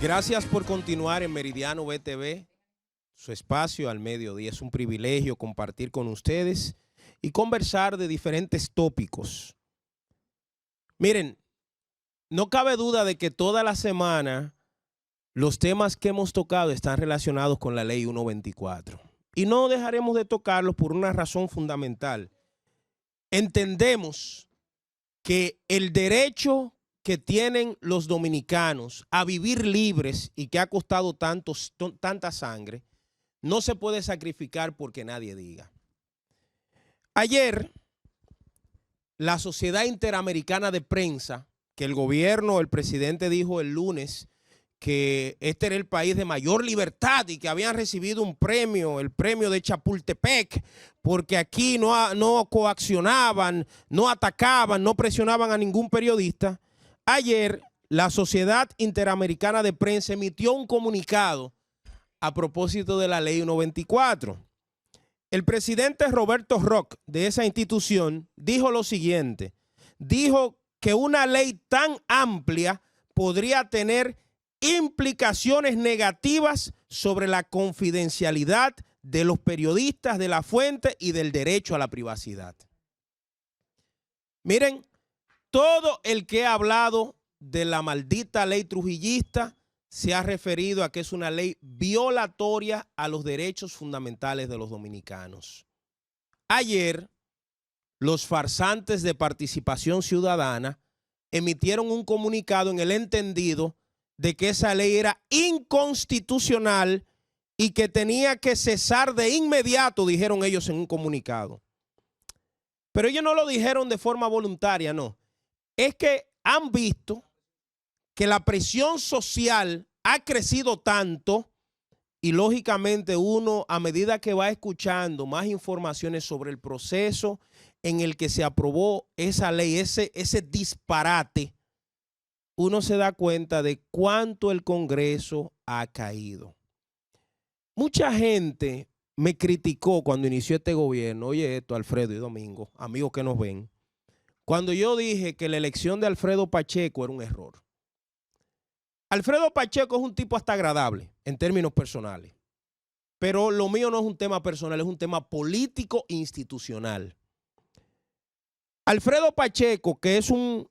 Gracias por continuar en Meridiano BTV, su espacio al mediodía. Es un privilegio compartir con ustedes y conversar de diferentes tópicos. Miren, no cabe duda de que toda la semana los temas que hemos tocado están relacionados con la Ley 124. Y no dejaremos de tocarlos por una razón fundamental. Entendemos que el derecho que tienen los dominicanos a vivir libres y que ha costado tanta sangre, no se puede sacrificar porque nadie diga. Ayer, la Sociedad Interamericana de Prensa, que el gobierno, el presidente dijo el lunes que este era el país de mayor libertad y que habían recibido un premio, el premio de Chapultepec, porque aquí no coaccionaban, no atacaban, no presionaban a ningún periodista. Ayer, la Sociedad Interamericana de Prensa emitió un comunicado a propósito de la Ley 124. El presidente Roberto Roch de esa institución dijo lo siguiente, dijo que una ley tan amplia podría tener implicaciones negativas sobre la confidencialidad de los periodistas, de la fuente y del derecho a la privacidad. Miren, todo el que ha hablado de la maldita ley trujillista se ha referido a que es una ley violatoria a los derechos fundamentales de los dominicanos. Ayer, los farsantes de Participación Ciudadana emitieron un comunicado en el entendido de que esa ley era inconstitucional y que tenía que cesar de inmediato, dijeron ellos en un comunicado. Pero ellos no lo dijeron de forma voluntaria, no. Es que han visto que la presión social ha crecido tanto y lógicamente uno, a medida que va escuchando más informaciones sobre el proceso en el que se aprobó esa ley, ese disparate, uno se da cuenta de cuánto el Congreso ha caído. Mucha gente me criticó cuando inició este gobierno, oye esto, Alfredo y Domingo, amigos que nos ven, cuando yo dije que la elección de Alfredo Pacheco era un error. Alfredo Pacheco es un tipo hasta agradable en términos personales, pero lo mío no es un tema personal, es un tema político e institucional. Alfredo Pacheco, que es un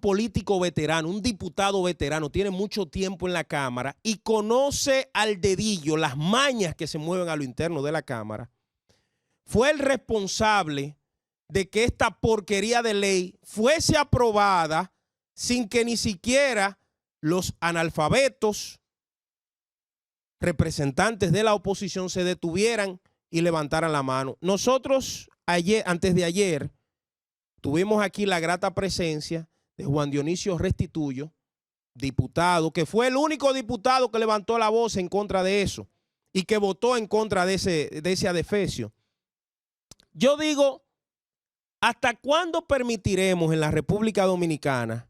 político veterano, un diputado veterano, tiene mucho tiempo en la Cámara y conoce al dedillo las mañas que se mueven a lo interno de la Cámara, fue el responsable de que esta porquería de ley fuese aprobada sin que ni siquiera los analfabetos, representantes de la oposición, se detuvieran y levantaran la mano. Nosotros antes de ayer, tuvimos aquí la grata presencia de Juan Dionisio Restituyo, diputado, que fue el único diputado que levantó la voz en contra de eso y que votó en contra de ese adefesio. Yo digo, ¿hasta cuándo permitiremos en la República Dominicana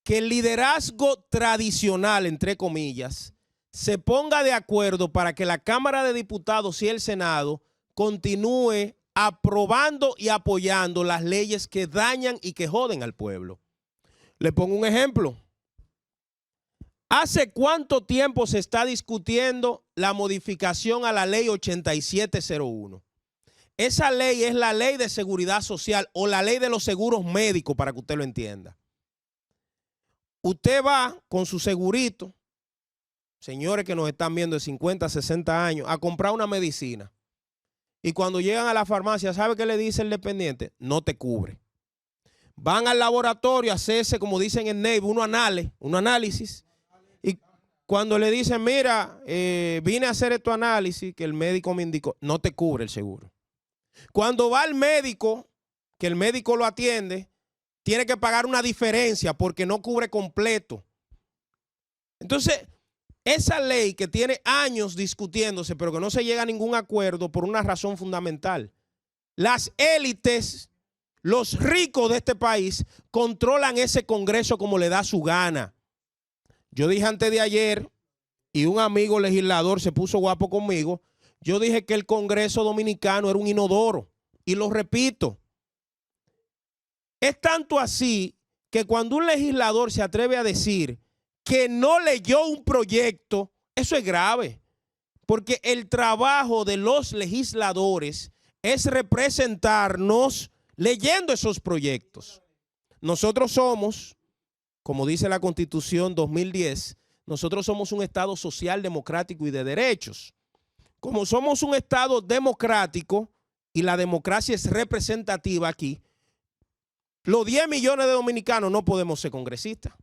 que el liderazgo tradicional, entre comillas, se ponga de acuerdo para que la Cámara de Diputados y el Senado continúe aprobando y apoyando las leyes que dañan y que joden al pueblo? Le pongo un ejemplo. ¿Hace cuánto tiempo se está discutiendo la modificación a la ley 8701? Esa ley es la ley de seguridad social o la ley de los seguros médicos, para que usted lo entienda. Usted va con su segurito, señores que nos están viendo de 50, 60 años, a comprar una medicina. Y cuando llegan a la farmacia, ¿sabe qué le dice el dependiente? No te cubre. Van al laboratorio a hacerse, como dicen en Navy, un análisis. Y cuando le dicen, mira, vine a hacer este análisis que el médico me indicó, no te cubre el seguro. Cuando va al médico, que el médico lo atiende, tiene que pagar una diferencia porque no cubre completo. Entonces, esa ley que tiene años discutiéndose, pero que no se llega a ningún acuerdo por una razón fundamental. Las élites, los ricos de este país, controlan ese Congreso como le da su gana. Yo dije antes de ayer, y un amigo legislador se puso guapo conmigo, yo dije que el Congreso dominicano era un inodoro. Y lo repito. Es tanto así que cuando un legislador se atreve a decir que no leyó un proyecto, eso es grave, porque el trabajo de los legisladores es representarnos leyendo esos proyectos. Nosotros somos, como dice la Constitución 2010, nosotros somos un Estado social, democrático y de derechos. Como somos un Estado democrático y la democracia es representativa aquí, los 10 millones de dominicanos no podemos ser congresistas.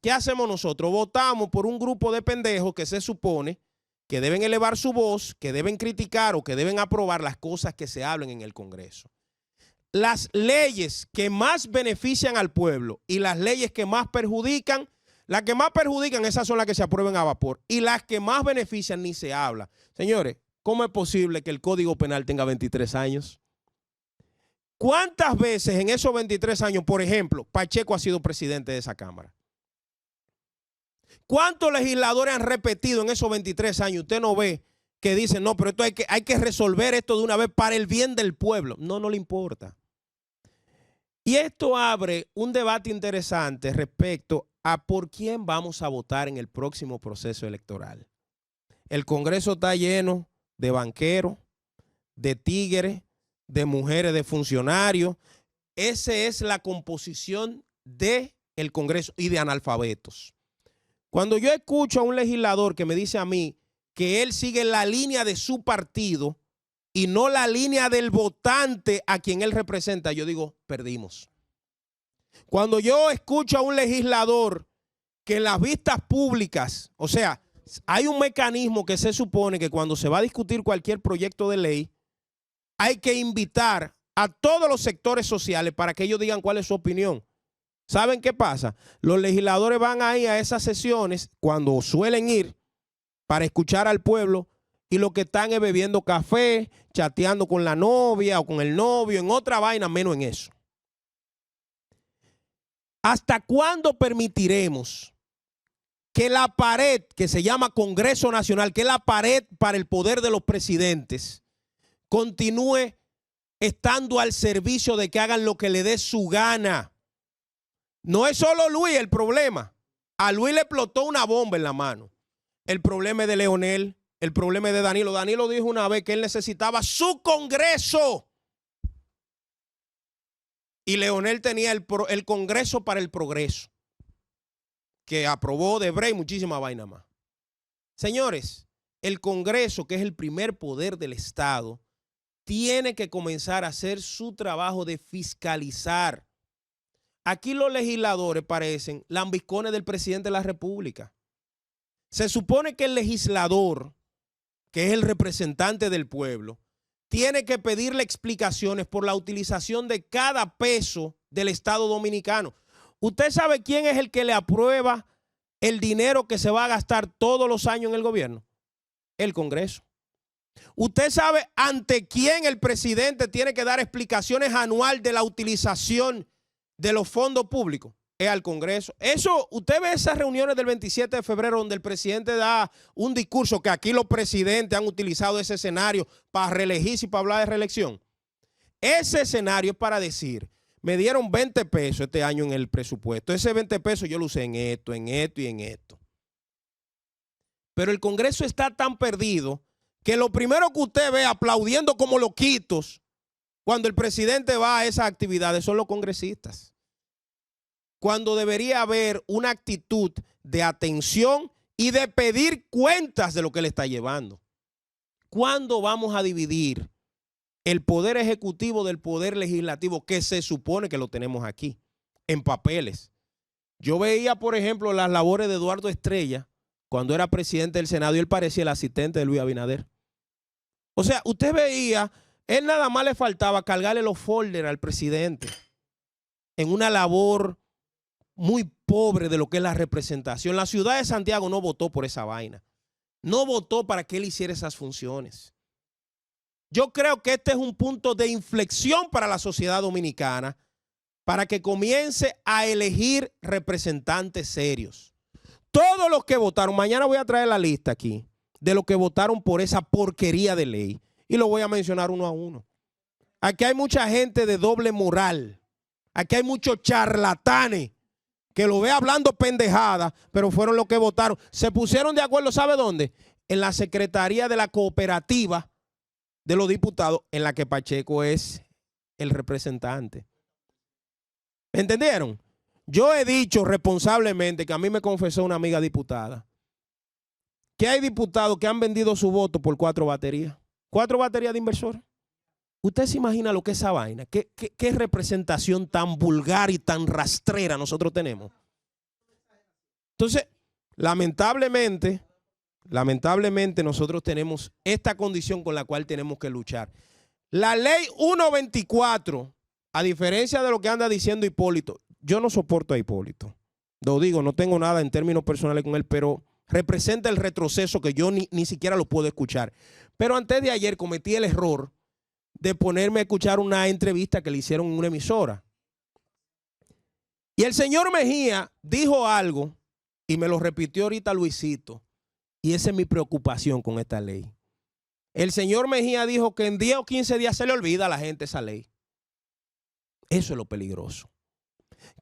¿Qué hacemos nosotros? Votamos por un grupo de pendejos que se supone que deben elevar su voz, que deben criticar o que deben aprobar las cosas que se hablen en el Congreso. Las leyes que más benefician al pueblo y las leyes que más perjudican, esas son las que se aprueban a vapor. Y las que más benefician ni se habla. Señores, ¿cómo es posible que el Código Penal tenga 23 años? ¿Cuántas veces en esos 23 años, por ejemplo, Pacheco ha sido presidente de esa Cámara? ¿Cuántos legisladores han repetido en esos 23 años? Usted no ve que dicen, no, pero esto hay que resolver esto de una vez para el bien del pueblo. No, no le importa. Y esto abre un debate interesante respecto a por quién vamos a votar en el próximo proceso electoral. El Congreso está lleno de banqueros, de tigres, de mujeres, de funcionarios. Esa es la composición del Congreso y de analfabetos. Cuando yo escucho a un legislador que me dice a mí que él sigue la línea de su partido y no la línea del votante a quien él representa, yo digo, perdimos. Cuando yo escucho a un legislador que en las vistas públicas, o sea, hay un mecanismo que se supone que cuando se va a discutir cualquier proyecto de ley, hay que invitar a todos los sectores sociales para que ellos digan cuál es su opinión. ¿Saben qué pasa? Los legisladores van ahí a esas sesiones cuando suelen ir para escuchar al pueblo y lo que están es bebiendo café, chateando con la novia o con el novio, en otra vaina, menos en eso. ¿Hasta cuándo permitiremos que la pared que se llama Congreso Nacional, que es la pared para el poder de los presidentes, continúe estando al servicio de que hagan lo que le dé su gana? No es solo Luis el problema. A Luis le explotó una bomba en la mano. El problema es de Leonel, el problema es de Danilo. Danilo dijo una vez que él necesitaba su Congreso. Y Leonel tenía el Congreso para el Progreso, que aprobó Odebrecht y muchísima vaina más. Señores, el Congreso, que es el primer poder del Estado, tiene que comenzar a hacer su trabajo de fiscalizar. Aquí los legisladores parecen lambiscones del presidente de la República. Se supone que el legislador, que es el representante del pueblo, tiene que pedirle explicaciones por la utilización de cada peso del Estado dominicano. ¿Usted sabe quién es el que le aprueba el dinero que se va a gastar todos los años en el gobierno? El Congreso. ¿Usted sabe ante quién el presidente tiene que dar explicaciones anual de la utilización de los fondos públicos? Es al Congreso. Eso, usted ve esas reuniones del 27 de febrero donde el presidente da un discurso, que aquí los presidentes han utilizado ese escenario para reelegirse y para hablar de reelección. Ese escenario es para decir, me dieron 20 pesos este año en el presupuesto. Ese 20 pesos yo lo usé en esto, en esto y en esto. Pero el Congreso está tan perdido que lo primero que usted ve aplaudiendo como loquitos cuando el presidente va a esas actividades son los congresistas. Cuando debería haber una actitud de atención y de pedir cuentas de lo que le está llevando. ¿Cuándo vamos a dividir el poder ejecutivo del poder legislativo, que se supone que lo tenemos aquí, en papeles? Yo veía, por ejemplo, las labores de Eduardo Estrella cuando era presidente del Senado y él parecía el asistente de Luis Abinader. O sea, usted veía, él nada más le faltaba cargarle los folders al presidente en una labor muy pobre de lo que es la representación. La ciudad de Santiago no votó por esa vaina. No votó para que él hiciera esas funciones. Yo creo que este es un punto de inflexión para la sociedad dominicana, para que comience a elegir representantes serios. Todos los que votaron, mañana voy a traer la lista aquí, de los que votaron por esa porquería de ley, y lo voy a mencionar uno a uno. Aquí hay mucha gente de doble moral. Aquí hay muchos charlatanes que lo ve hablando pendejada, pero fueron los que votaron. Se pusieron de acuerdo, ¿sabe dónde? En la Secretaría de la Cooperativa de los Diputados, en la que Pacheco es el representante. ¿Entendieron? Yo he dicho responsablemente, que a mí me confesó una amiga diputada, que hay diputados que han vendido su voto por 4 baterías. 4 baterías de inversores. ¿Usted se imagina lo que es esa vaina? ¿Qué representación tan vulgar y tan rastrera nosotros tenemos? Entonces, lamentablemente nosotros tenemos esta condición con la cual tenemos que luchar. La ley 124, a diferencia de lo que anda diciendo Hipólito, yo no soporto a Hipólito. Lo digo, no tengo nada en términos personales con él, pero representa el retroceso que yo ni siquiera lo puedo escuchar. Pero antes de ayer cometí el error de ponerme a escuchar una entrevista que le hicieron en una emisora. Y el señor Mejía dijo algo, y me lo repitió ahorita Luisito, y esa es mi preocupación con esta ley. El señor Mejía dijo que en 10 o 15 días se le olvida a la gente esa ley. Eso es lo peligroso.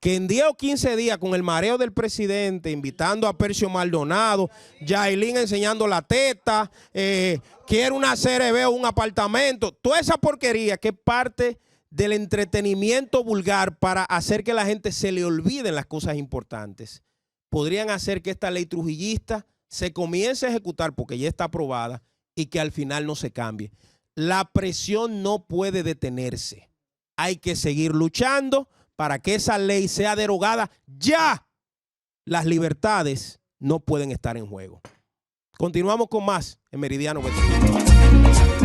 Que en 10 o 15 días, con el mareo del presidente, invitando a Percio Maldonado, Yailin enseñando la teta, quiere una CRB o un apartamento, toda esa porquería que es parte del entretenimiento vulgar para hacer que la gente se le olviden las cosas importantes, podrían hacer que esta ley trujillista se comience a ejecutar porque ya está aprobada y que al final no se cambie. La presión no puede detenerse. Hay que seguir luchando para que esa ley sea derogada ya. Las libertades no pueden estar en juego. Continuamos con más en Meridiano 25.